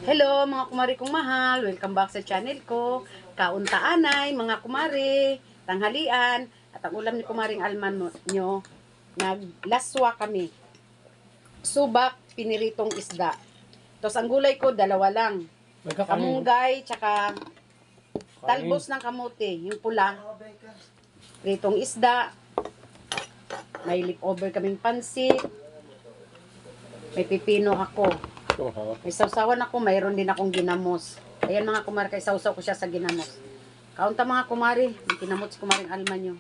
Hello mga kumari kong mahal, welcome back sa channel ko. Kauntaanay mga kumari, tanghalian, at ang ulam ni kumaring Alman nyo, naglaswa kami. Subak, piniritong isda. Tapos ang gulay ko, dalawa lang. Kamunggay, tsaka talbos ng kamote, yung pula. Pritong isda. May leftover kaming pansit. May pipino ako. May sausawan ako, mayroon din akong ginamos. Ayan mga kumari, kay sausaw ko siya sa ginamos. Kaunta mga kumari, may kinamot si kumaring Alma nyo.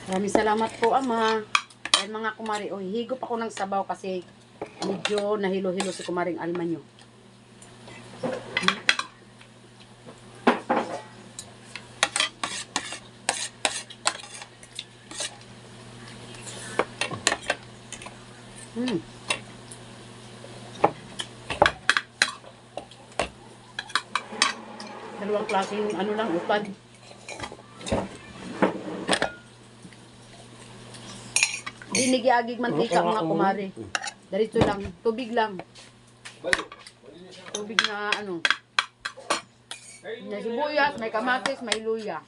Maraming salamat po ama. Ayan mga kumari, oh, higop ako ng sabaw kasi medyo nahilo-hilo si kumaring Alma nyo. Dalawang klaseng ano lang, upad. Dinigiagig mantika mga kumari. Darito lang, tubig lang. Tubig na ano. May sibuyas, may kamatis, may luya.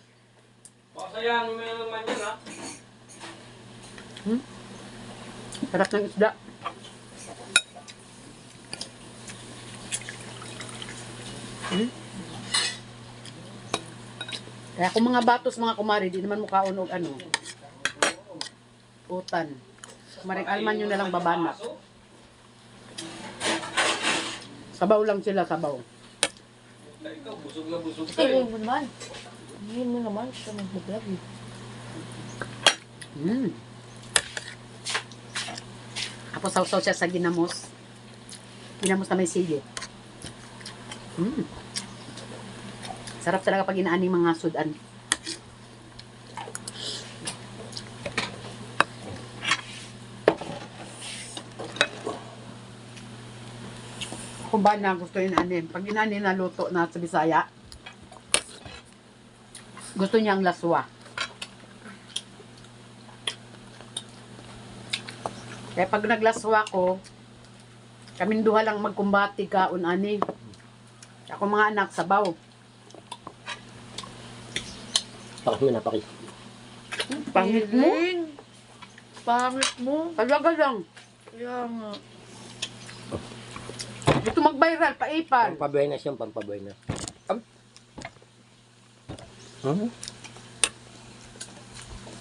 Pasayang mo naman yan ha. Sarap ng isda. Kaya kung mga batos mga kumari, di naman mukhaon og ano. Utan. Kumaring Alman nyo na lang babana. Sabaw lang sila, sabaw. Ikaw, busog na busog ka Tingin eh. mo naman. Tingin mo naman siya mag-vlog eh. Tapos sausaw siya sa ginamos. Ginamos na may sili. Sarap talaga pag inaaning mga sudan. Kung ba na gusto yung anin. Pag inanin na luto na sa Bisaya, gusto niya ang laswa. Kaya pag naglaswa ko, kaming duha lang magkumbati kaon ani. Ako mga anak sabaw. Pakis mo na, pakis. Pangit mo? Pangit mo. Talaga lang. Kaya nga. Ito mag-viral, paipal. Pampabuenas yan, pampabuenas.